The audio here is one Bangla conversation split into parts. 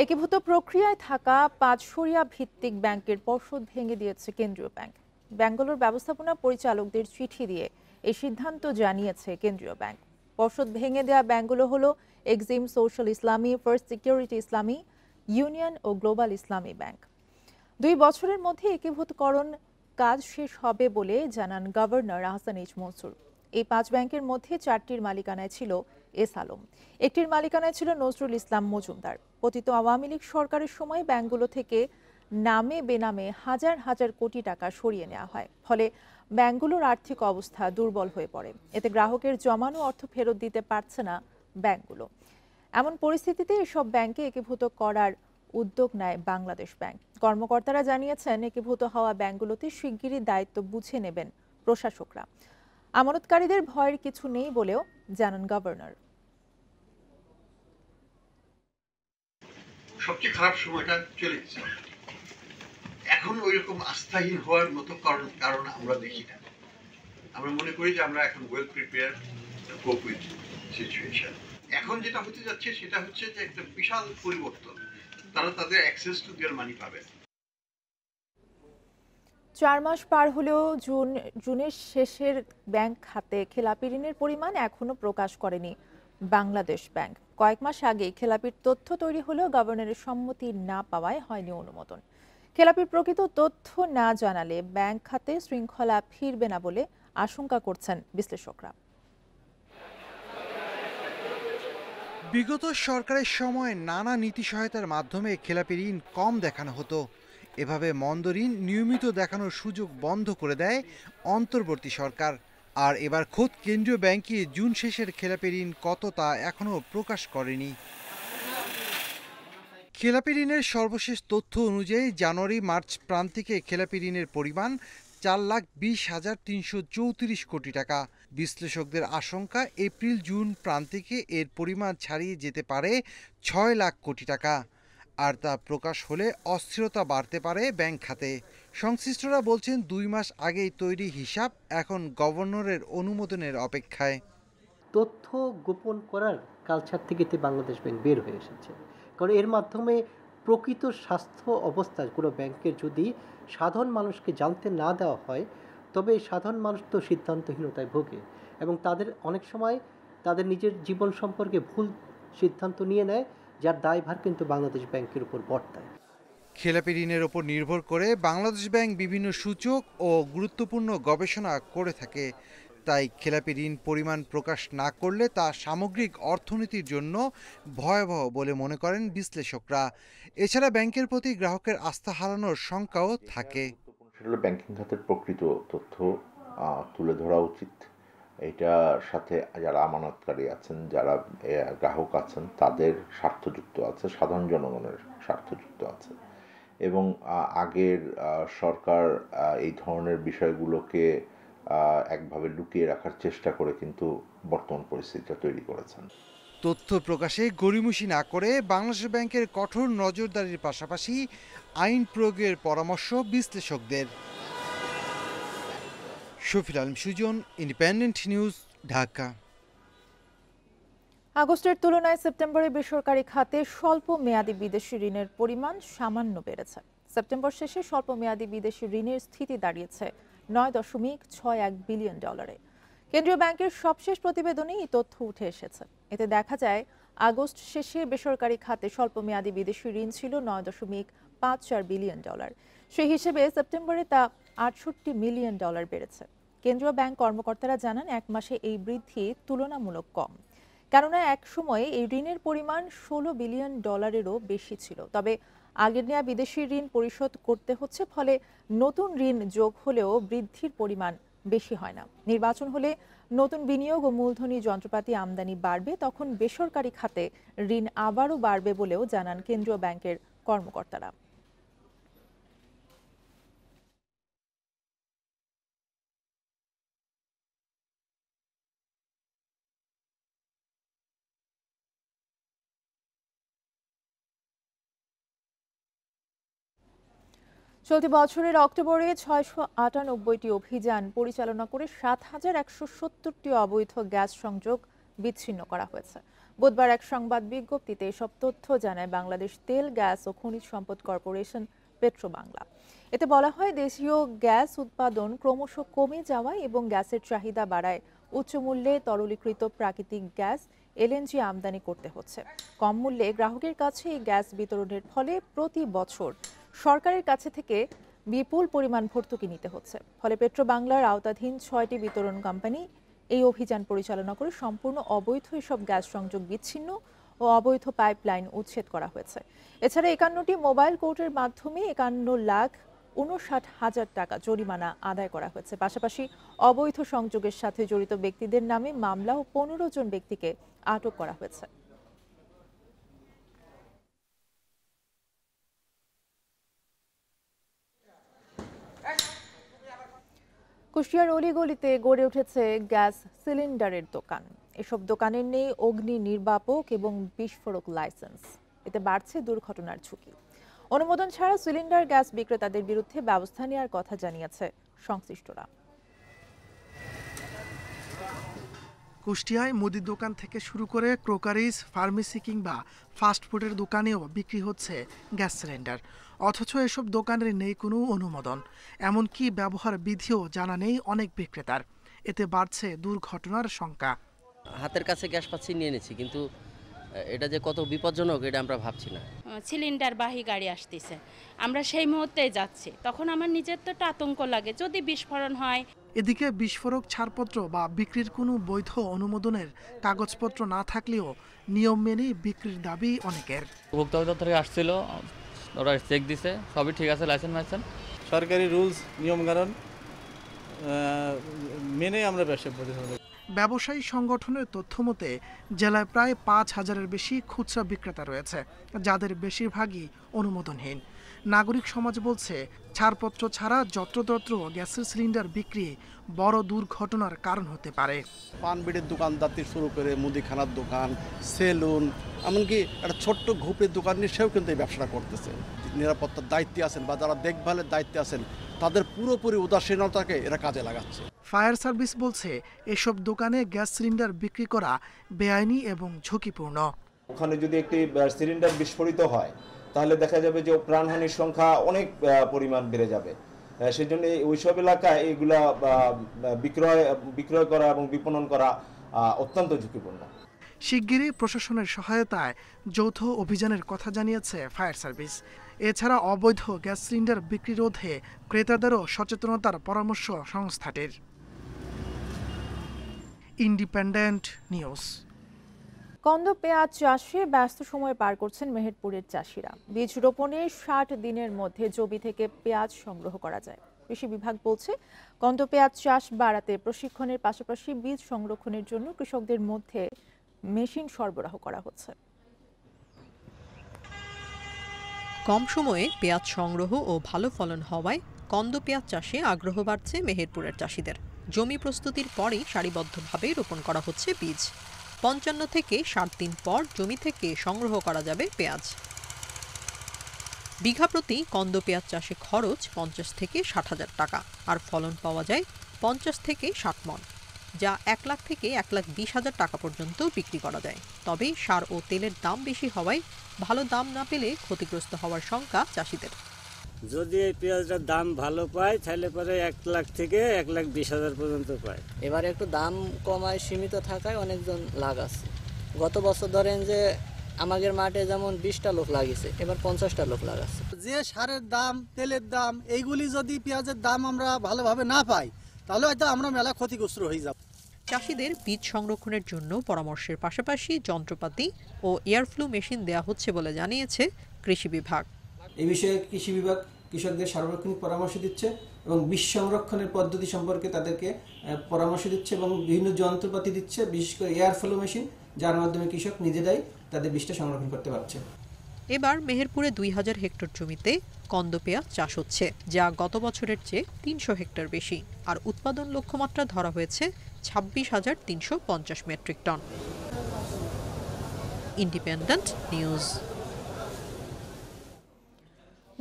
একীভূত প্রক্রিয়ায় থাকা পাঁচশরিয়া ভিত্তিক ব্যাংকের পর্ষদ ভেঙে দিয়েছে কেন্দ্রীয় ব্যাংক। ব্যাংকগুলোর ব্যবস্থাপনা পরিচালকদের চিঠি দিয়ে এই সিদ্ধান্ত জানিয়েছে কেন্দ্রীয় ব্যাংক। পর্ষদ ভেঙে দেওয়া ব্যাংকগুলো হলো এক্সিম সোশ্যাল ইসলামী, ফার্স্ট সিকিউরিটি ইসলামী, ইউনিয়ন ও গ্লোবাল ইসলামী ব্যাংক। 2 বছরের মধ্যে একীভূতকরণ কাজ শেষ হবে বলে জানান গভর্নর আহসান এইচ মনসুর। এই 5 ব্যাংকের মধ্যে 4টির মালিকানায় ছিল এস আলম, একটির মালিকানায় ছিল নজরুল ইসলাম মজুমদার। পতিত আওয়ামী লীগ সরকারের সময় ব্যাংকগুলো থেকে নামে বেনামে হাজার হাজার কোটি টাকা সরিয়ে নেওয়া হয়, ফলে ব্যাংকগুলোর আর্থিক অবস্থা দুর্বল হয়ে পড়ে। এতে গ্রাহকের জমানো অর্থ ফেরত দিতে পারছে না ব্যাংকগুলো। এমন পরিস্থিতিতে এসব ব্যাংকে একীভূত করার উদ্যোগ নেয় বাংলাদেশ ব্যাংক। কর্মকর্তারা জানিয়েছেন, একীভূত হওয়া ব্যাংকগুলোতে শিগগিরই দায়িত্ব বুঝে নেবেন প্রশাসকরা। আমানতকারীদের ভয়ের কিছু নেই বলেও জানান গভর্নর। সবচেয়ে খারাপ সময়টা চলে গেছে, এখন ওই রকম আস্থাহীন হওয়ার মতো কারণ আমরা দেখি না। আমরা মনে করি যে আমরা এখন ওয়েল প্রিপেয়ার কোপ উইথ সিচুয়েশন। এখন যেটা হতে যাচ্ছে সেটা হচ্ছে যে একটা বিশাল পরিবর্তন, তারা তাদের অ্যাক্সেস টু দেয়ার মানি পাবে। 4 মাস পার হলেও জুনের শেষের ব্যাংক খাতে খেলাপি ঋণের পরিমাণ এখনো প্রকাশ করেনি বাংলাদেশ ব্যাংক। কয়েক মাস আগে খেলাপির তথ্য তৈরি হলেও গভর্নরের সম্মতি না পাওয়ায় হয়নি অনুমোদন। খেলাপির প্রকৃত তথ্য না জানালে ব্যাংক খাতে শৃঙ্খলা ফিরবে না বলে আশঙ্কা করছেন বিশ্লেষকরা। বিগত সরকারের সময় নানা নীতি সহায়তার মাধ্যমে খেলাপি ঋণ কম দেখানো হতো। এভাবে মন্দ ঋণ নিয়মিত দেখানোর সুযোগ বন্ধ করে দেয় অন্তর্বর্তী সরকার। আর এবার খোদ কেন্দ্রীয় ব্যাংকে জুন শেষের খেলাপি ঋণ কত তা এখনও প্রকাশ করেনি। খেলাপি ঋণের সর্বশেষ তথ্য অনুযায়ী জানুয়ারি মার্চ প্রান্তিকে খেলাপি ঋণের পরিমাণ 4,20,334 কোটি টাকা। বিশ্লেষকদের আশঙ্কা, এপ্রিল জুন প্রান্তিকে এর পরিমাণ ছাড়িয়ে যেতে পারে 6 লাখ কোটি টাকা। আর তা প্রকাশ হলে অস্থিরতা বাড়তে পারে ব্যাংক খাতে। সংশ্লিষ্টরা বলছেন, 2 মাস আগেই তৈরি হিসাব এখন গভর্নরের অনুমোদনের অপেক্ষায়। তথ্য গোপন করার কালচার থেকে বাংলাদেশ ব্যাংক বের হয়ে এসেছে, কারণ এর মাধ্যমে প্রকৃত স্বাস্থ্য অবস্থা কোনো ব্যাংকের যদি সাধারণ মানুষকে জানতে না দেওয়া হয়, তবে সাধারণ মানুষ তো সিদ্ধান্তহীনতায় ভোগে এবং তাদের অনেক সময় তাদের নিজের জীবন সম্পর্কে ভুল সিদ্ধান্ত নিয়ে নেয়, যার দায়ভার কিন্তু বাংলাদেশ ব্যাংকের উপর বর্তায়। খেলাপি ঋণের ওপর নির্ভর করে বাংলাদেশ ব্যাংক বিভিন্ন সূচক ও গুরুত্বপূর্ণ গবেষণা করে থাকে। তাই খেলাপি ঋণ পরিমাণ প্রকাশ না করলে তা সামগ্রিক অর্থনীতির জন্য ভয়াবহ বলে মনে করেন বিশ্লেষকরা। এছাড়া ব্যাংকের প্রতি গ্রাহকের আস্থা হারানোর শঙ্কাও থাকে। ব্যাংকিং খাতের প্রকৃত তথ্য তুলে ধরা উচিত। এটার সাথে যারা আমানতকারী আছেন, যারা গ্রাহক আছেন, তাদের স্বার্থযুক্ত আছে, সাধারণ জনগণের স্বার্থযুক্ত আছে। এবং আগের সরকার এই ধরনের বিষয়গুলোকে একভাবে লুকিয়ে রাখার চেষ্টা করে কিন্তু বর্তমান পরিস্থিতিটা তৈরি করেছেন। তথ্য প্রকাশে গড়িমসি না করে বাংলাদেশ ব্যাংকের কঠোর নজরদারির পাশাপাশি আইন প্রয়োগের পরামর্শ বিশ্লেষকদের। Shafil Alam Sujon, Independent News, Dhaka. আগস্টের তুলনায় সেপ্টেম্বরে বেসরকারি খাতে স্বল্প মেয়াদী বিদেশি ঋণের পরিমাণ সামান্য বেড়েছে। সেপ্টেম্বর শেষে স্বল্প মেয়াদী বিদেশি ঋণের স্থিতি দাঁড়িয়েছে $9.61 বিলিয়ন। কেন্দ্রীয় ব্যাংকের সবশেষ প্রতিবেদনে এই তথ্য উঠে এসেছে। এতে দেখা যায়, আগস্ট শেষে বেসরকারি খাতে স্বল্প মেয়াদী বিদেশি ঋণ ছিল $9.54 বিলিয়ন। সেই হিসেবে সেপ্টেম্বরে তা $68 মিলিয়ন বেড়েছে। কেন্দ্রীয় ব্যাংক কর্মকর্তারা জানান, 1 মাসে এই বৃদ্ধি তুলনামূলক কম, কেননা এক সময়ে এই ঋণের পরিমাণ $16 বিলিয়নেরও বেশি ছিল। তবে আগের নেওয়া বিদেশি ঋণ পরিশোধ করতে হচ্ছে, ফলে নতুন ঋণ যোগ হলেও বৃদ্ধির পরিমাণ বেশি হয় না। নির্বাচন হলে নতুন বিনিয়োগ ও মূলধনী যন্ত্রপাতি আমদানি বাড়বে, তখন বেসরকারি খাতে ঋণ আবারও বাড়বে বলেও জানান কেন্দ্রীয় ব্যাংকের কর্মকর্তারা। চলতি বছরের অক্টোবরে 698টি অভিযান পরিচালনা করে 7,170টি অবৈধ গ্যাস সংযোগ বিচ্ছিন্ন করা হয়েছে। বুধবার এক সংবাদ বিজ্ঞপ্তিতে এসব তথ্য জানায় বাংলাদেশ তেল, গ্যাস ও খনিজ সম্পদ কর্পোরেশন পেট্রোবাংলা। এতে বলা হয়, দেশীয় গ্যাস উৎপাদন ক্রমশ কমে যাওয়ায় এবং গ্যাসের চাহিদা বাড়ায় উচ্চ মূল্যে তরলীকৃত প্রাকৃতিক গ্যাস এলএনজি আমদানি করতে হচ্ছে। কম মূল্যে গ্রাহকের কাছে এই গ্যাস বিতরণের ফলে প্রতি বছর সরকারের কাছে থেকে বিপুল পরিমাণ ভর্তুকি নিতে হচ্ছে। ফলে পেট্রোবাংলার আওতাধীন 6টি বিতরণ কোম্পানি এই অভিযান পরিচালনা করে সম্পূর্ণ অবৈধ এসব গ্যাস সংযোগ বিচ্ছিন্ন ও অবৈধ পাইপলাইন উচ্ছেদ করা হয়েছে। এছাড়া 51টি মোবাইল কোর্টের মাধ্যমে 51,59,000 টাকা জরিমানা আদায় করা হয়েছে। পাশাপাশি অবৈধ সংযোগের সাথে জড়িত ব্যক্তিদের নামে মামলা ও 15 জন ব্যক্তিকে আটক করা হয়েছে। কুষ্টিয়ার অলিগলিতে গড়ে উঠেছে গ্যাস সিলিন্ডারের দোকান। এসব দোকানের নেই অগ্নি নির্বাপক এবং বিস্ফোরক লাইসেন্স। এতে বাড়ছে দুর্ঘটনার ঝুঁকি। অনুমোদন ছাড়া সিলিন্ডার গ্যাস বিক্রেতাদের বিরুদ্ধে ব্যবস্থা নেওয়ার কথা জানিয়েছে সংশ্লিষ্টরা। কুষ্টিয়ায় মুদির দোকান থেকে শুরু করে ক্রোকারিজ, ফার্মেসি কিংবা ফাস্টফুডের দোকানেও বিক্রি হচ্ছে গ্যাস সিলিন্ডার, অথচ এসব দোকানের নেই কোনো অনুমোদন, এমনকি ব্যবহার বিধিও জানা নেই অনেক বিক্রেতার। এতে বাড়ছে দুর্ঘটনার শঙ্কা। হাতের কাছে গ্যাস পাচ্ছি, নিয়ে নিচ্ছি, কিন্তু এটা যে কত বিপজ্জনক এটা আমরা ভাবছি না। সিলিন্ডারবাহী গাড়ি আসতেছে, আমরা সেই মুহূর্তে যাচ্ছি, তখন আমার নিজের তো একটা আতঙ্ক লাগে যদি বিস্ফোরণ হয়। এদিকে বিস্ফোরক ছাড়পত্র বা বিক্রির কোনো বৈধ অনুমোদনের কাগজপত্র না থাকলেও নিয়ম মেনে বিক্রির দাবি অনেকের। উপভোক্তা অধিদপ্তর থেকে আসছিল, ওরা চেক দিছে, সবই ঠিক আছে, লাইসেন্স মাইসেন্স সরকারি রুলস নিয়মকানুন মেনে আমরা ব্যবসা প্রতিষ্ঠান। ব্যবসায়ী সংগঠনের তথ্য মতে জেলায় প্রায় 5,000-এর বেশি খুচরা বিক্রেতা রয়েছে, যাদের বেশিরভাগই অনুমোদনহীন। নাগরিক সমাজ বলছে, ছাড়পত্র ছাড়া যত্রতত্র গ্যাসের সিলিন্ডার বিক্রি বড় দুর্ঘটনার কারণ হতে পারে। পান বিড়ির দোকানদার থেকে শুরু করে মুদিখানার দোকান, সেলুন, এমনকি একটা ছোট্ট ঘুপড়ির দোকান নিয়ে সেও কিন্তু এই ব্যবসাটা করতেছে। নিরাপত্তার দায়িত্বে আছেন বা যারা দেখভালের দায়িত্বে আছেন, তাদের পুরোপুরি উদাসীনতাকে এরা কাজে লাগাচ্ছে। ফায়ার সার্ভিস বলছে, এসব দোকানে গ্যাস সিলিন্ডার বিক্রি করা বেআইনি এবং ঝুঁকিপূর্ণ। ওখানে যদি একটি সিলিন্ডার বিস্ফোরিত হয় তাহলে দেখা যাবে যে প্রাণহানির সংখ্যা অনেক পরিমাণ বেড়ে যাবে। সেজন্য ওইসব এলাকায় এগুলা বিক্রয় করা এবং বিপণন করা অত্যন্ত ঝুঁকিপূর্ণ। শিগগিরই প্রশাসনের সহায়তায় যৌথ অভিযানের কথা জানিয়েছে ফায়ার সার্ভিস। এছাড়া অবৈধ গ্যাস সিলিন্ডার বিক্রি রোধে ক্রেতাদেরও সচেতনতার পরামর্শ সংস্থাটির। Independent news. কন্দ পেঁয়াজ চাষে ব্যস্ত সময় পার করছেন মেহেরপুরের চাষিরা। বীজ রোপণের 60 দিনের মধ্যে জমি থেকে পেঁয়াজ সংগ্রহ করা যায়। কৃষি বিভাগ বলছে, কন্দ পেঁয়াজ চাষ বাড়াতে প্রশিক্ষণের পাশাপাশি বীজ সংরক্ষণের জন্য কৃষকদের মধ্যে মেশিন সরবরাহ করা হচ্ছে। কম সময়ে পেঁয়াজ সংগ্রহ ও ভালো ফলন হওয়ায় কন্দ পেঁয়াজ চাষে আগ্রহ বাড়ছে মেহেরপুরের চাষিদের। জমি প্রস্তুতির পরই সারিবদ্ধভাবে রোপণ করা হচ্ছে বীজ। 55 থেকে 60 দিন পর জমি থেকে সংগ্রহ করা যাবে পেঁয়াজ। বিঘা প্রতি কন্দ পেঁয়াজ চাষে খরচ 50 থেকে 60,000 টাকা, আর ফলন পাওয়া যায় 50 থেকে 60 মণ, যা 1 লাখ থেকে 1,20,000 টাকা পর্যন্ত বিক্রি করা যায়। তবে সার ও তেলের দাম বেশি হওয়ায় ভালো দাম না পেলে ক্ষতিগ্রস্ত হওয়ার শঙ্কা চাষিদের। যদি এই পেঁয়াজটার দাম ভালো পায় তাহলে পরে 1 লাখ থেকে 1,20,000 পর্যন্ত পায়। এবার একটু দাম কমায় সীমিত থাকায় অনেকজন লাগাচ্ছে। গত বছর ধরেন যে আমাদের মাঠে যেমন 20টা লোক লাগিয়েছে, এবার 50টা লোক লাগাচ্ছে। যে সারের দাম, তেলের দাম, এইগুলি যদি পেঁয়াজের দাম আমরা ভালোভাবে না পাই তাহলে হয়তো আমরা মেলা ক্ষতিগ্রস্ত হয়ে যাব। চাষিদের বীজ সংরক্ষণের জন্য পরামর্শের পাশাপাশি যন্ত্রপাতি ও এয়ারফ্লু মেশিন দেওয়া হচ্ছে বলে জানিয়েছে কৃষি বিভাগ। এই বিষয়ে কৃষি বিভাগ কৃষকদের সার্বক্ষণিক পরামর্শ দিচ্ছে এবং বীজ সংরক্ষণের পদ্ধতি সম্পর্কে তাদেরকে পরামর্শ দিচ্ছে এবং বিভিন্ন যন্ত্রপাতি দিচ্ছে, বিশেষ করে এয়ারফ্লো মেশিন, যার মাধ্যমে কৃষক নিজেরাই তাদের বীজটা সংরক্ষণ করতে পারছে। এবার মেহেরপুরে 2000 হেক্টর জমিতে কন্দ পেঁয়াজ চাষ হচ্ছে, যা গত বছরের চেয়ে 300 হেক্টর বেশি, আর উৎপাদন লক্ষ্যমাত্রা ধরা হয়েছে 26,350 মেট্রিক টন। Independent news.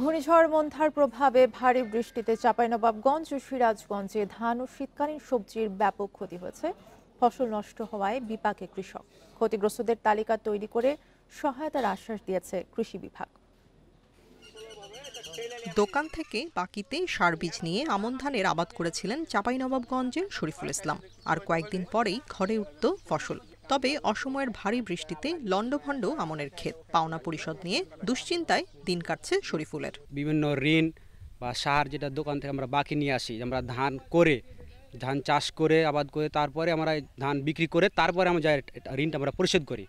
ঘূর্ণিঝড় মন্থার প্রভাবে ভারী বৃষ্টিতে চাঁপাইনবাবগঞ্জ ও সিরাজগঞ্জে ধান ও শীতকালীন সবজির ব্যাপক ক্ষতি হয়েছে। ফসল নষ্ট হওয়ায় বিপাকে কৃষক। ক্ষতিগ্রস্তদের তালিকা তৈরি করে সহায়তার আশ্বাস দিয়েছে কৃষি বিভাগ। দোকান থেকে বাকিতে সার বীজ নিয়ে আমন ধানের আবাদ করেছিলেন চাঁপাইনবাবগঞ্জের শরীফুল ইসলাম। আর কয়েকদিন পরেই ঘরে উঠত ফসল। তবে অসময়ের ভারী বৃষ্টিতে লন্ডভন্ড আমনের ক্ষেত। পাওনা পরিশোধ নিয়ে দুশ্চিন্তায় দিন কাটছে শরীফুলের। বিভিন্ন ঋণ বা সার যেটা দোকান থেকে আমরা বাকি নিয়ে আসি, আমরা ধান চাষ করে আবাদ করে তারপরে আমরা ধান বিক্রি করে তারপরে আমরা ঋণটা আমরা পরিশোধ করি।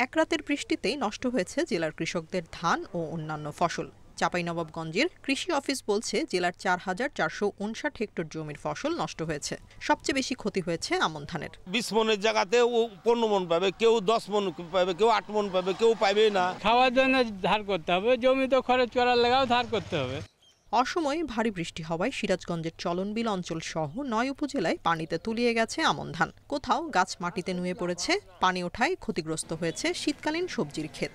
এক রাতের বৃষ্টিতে নষ্ট হয়েছে জেলার কৃষকদের ধান ও অন্যান্য ফসল। চাঁপাইনবাবগঞ্জের কৃষি অফিস বলছে জেলার ৪,৪৫৯ হেক্টর জমির ফসল নষ্ট হয়েছে। সবচেয়ে বেশি ক্ষতি হয়েছে আমন ধানের। ২০ মনের জায়গাতে ও ১৫ মন পাবে, কেউ ১০ মন পাবে, কেউ ৮ মন পাবে, কেউ পাবে না। খাওয়ার জন্য ধার করতে হবে, জমিতে খরচ করার লাগাও ধার করতে হবে। অসময়ে ভারী বৃষ্টি হওয়ায় সিরাজগঞ্জের চলনবিল অঞ্চল সহ ৯ উপজেলায় পানিতে তলিয়ে গেছে আমন ধান। কোথাও গাছ মাটিতে নুয়ে পড়েছে। পানি ওঠায় ক্ষতিগ্রস্ত হয়েছে শীতকালীন সবজির ক্ষেত।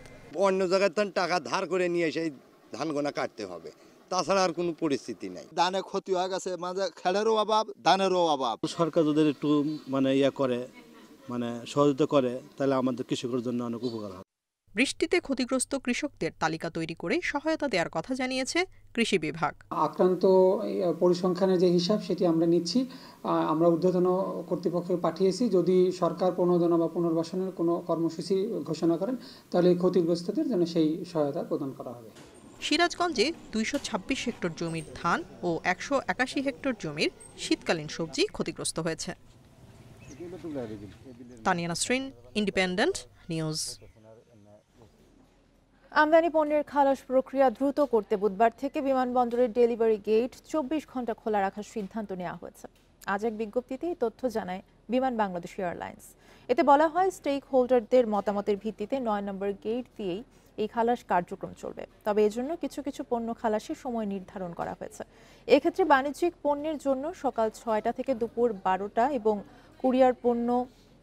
অন্য জায়গায় টাকা ধার করে নিয়ে সেই ধানগোনা কাটতে হবে, তাছাড়া আর কোনো পরিস্থিতি নাই। ধানে ক্ষতি হয়ে গেছে, মাঝে খেলেরও অভাব, ধানেরও অভাব। সরকার যদি একটু করে সহযোগিতা করে তাহলে আমাদের কৃষকের জন্য অনেক উপকার হবে। বৃষ্টিতে ক্ষতিগ্রস্ত কৃষকদের তালিকা তৈরি করে সহায়তা দেওয়ার কথা জানিয়েছে কৃষি বিভাগ। আক্রান্ত পরিসংখ্যানের যে হিসাব সেটি আমরা নিচ্ছি, আমরা ঊর্ধ্বতন কর্তৃপক্ষকে পাঠিয়েছি। যদি সরকার প্রণোদনা বা পুনর্বাসনের কোনো কর্মসূচি ঘোষণা করেন তাহলে ক্ষতিগ্রস্তদের জন্য সেই সহায়তা প্রদান করা হবে। সিরাজগঞ্জে ২২৬ হেক্টর জমির ধান ও ১৮১ হেক্টর জমির শীতকালীন সবজি ক্ষতিগ্রস্ত হয়েছে। Tania Nasrin, independent news. আমদানি পণ্যের খালাস প্রক্রিয়া দ্রুত করতে বুধবার থেকে বিমানবন্দরের ডেলিভারি গেট ২৪ ঘন্টা খোলা রাখার সিদ্ধান্ত নেওয়া হয়েছে। আজ এক বিজ্ঞপ্তিতে এই তথ্য জানায় বিমান বাংলাদেশ এয়ারলাইন্স। এতে বলা হয়, স্টেক হোল্ডারদের মতামতের ভিত্তিতে ৯ নম্বর গেট দিয়েই এই খালাস কার্যক্রম চলবে। তবে এজন্য কিছু কিছু পণ্য খালাসের সময় নির্ধারণ করা হয়েছে। এক্ষেত্রে বাণিজ্যিক পণ্যের জন্য সকাল ৬টা থেকে দুপুর ১২টা এবং কুরিয়ার পণ্য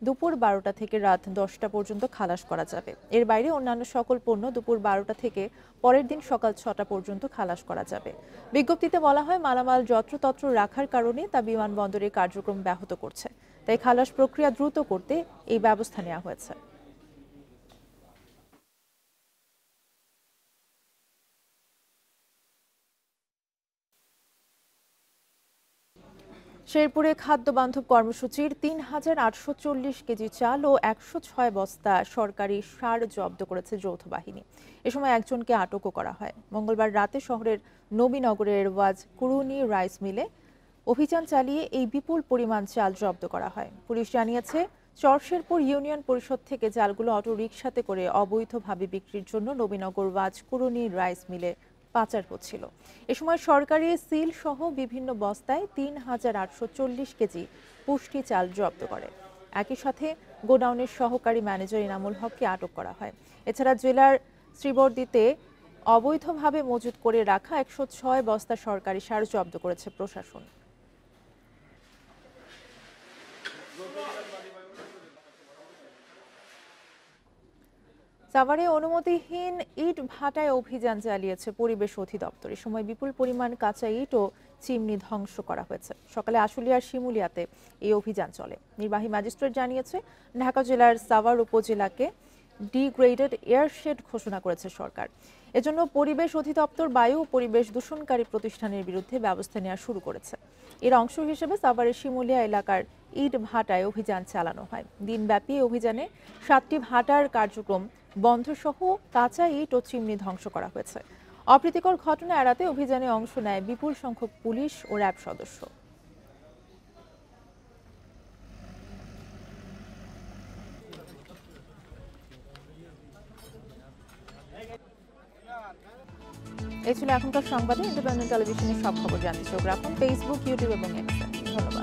দুপুর ১২টা থেকে রাত ১০টা পর্যন্ত খালাস করা যাবে। এর বাইরে অন্যান্য সকল পণ্য দুপুর ১২টা থেকে পরের দিন সকাল ৬টা পর্যন্ত খালাস করা যাবে। বিজ্ঞপ্তিতে বলা হয়, মালামাল যত্রতত্র রাখার কারণে তা বিমানবন্দরের কার্যক্রম ব্যাহত করছে। তাই খালাস প্রক্রিয়া দ্রুত করতে এই ব্যবস্থা নেওয়া হয়েছে। শেরপুরে খাদ্য বান্ধব কর্মসূচির ৩,৮৪০ কেজি চাল ও ১০৬ বস্তা সরকারি সার জব্দ করেছে যৌথ বাহিনী। এ সময় একজনকে আটকও করা হয়। মঙ্গলবার রাতে শহরের নবীনগরের ওয়াজ কুরুনি রাইস মিলে অভিযান চালিয়ে এই বিপুল পরিমাণ চাল জব্দ করা হয়। পুলিশ জানিয়েছে, চরশেরপুর ইউনিয়ন পরিষদ থেকে চালগুলো অটো রিকশাতে করে অবৈধভাবে বিক্রির জন্য নবীনগর ওয়াজ কুরুনি রাইস মিলে পাচার হচ্ছিল। এ সময় সরকারি সিল সহ বিভিন্ন বস্তায় ৩,৮৪০ কেজি পুষ্টি চাল জব্দ করে। একই সাথে গোডাউনের সহকারী ম্যানেজার ইনামুল হককে আটক করা হয়। এছাড়া জেলার শ্রীবর্দীতে অবৈধভাবে মজুত করে রাখা ১০৬ বস্তা সরকারি সার জব্দ করেছে প্রশাসন। সাভারে অনুমতিহীন ইট ভাটায় অভিযান চালিয়েছে পরিবেশ অধিদপ্তর। এ সময় বিপুল পরিমাণ কাঁচা ইট ও চিমনি ধ্বংস করা হয়েছে। সকালে আশুলিয়ার শিমুলিয়াতে এই অভিযান চলে। নির্বাহী ম্যাজিস্ট্রেট জানিয়েছে, ঢাকা জেলার সাভার উপজেলাকে ডিগ্রেডেড এয়ারশেড ঘোষণা করেছে সরকার। এজন্য পরিবেশ অধিদপ্তর বায়ু ও পরিবেশ দূষণকারী প্রতিষ্ঠানের বিরুদ্ধে ব্যবস্থা নেওয়া শুরু করেছে। এর অংশ হিসেবে সাভারের শিমুলিয়া এলাকার ইট ভাটায় অভিযান চালানো হয়। দিনব্যাপী অভিযানে 7টি ভাটার কার্যক্রম বন্ধ সহ কাঁচা ইট ও চিমনি ধ্বংস করা হয়েছে। অপ্রীতিকর ঘটনা এড়াতে অভিযানে অংশ নেয় বিপুল সংখ্যক পুলিশ ও র্যাব সদস্য। এই ছিল এখনকার সংবাদে। ইন্ডিপেন্ডেন্ট টেলিভিশনের সব খবর জানতে চোখ রাখুন ফেসবুক, ইউটিউব এবং এক্সে। ধন্যবাদ।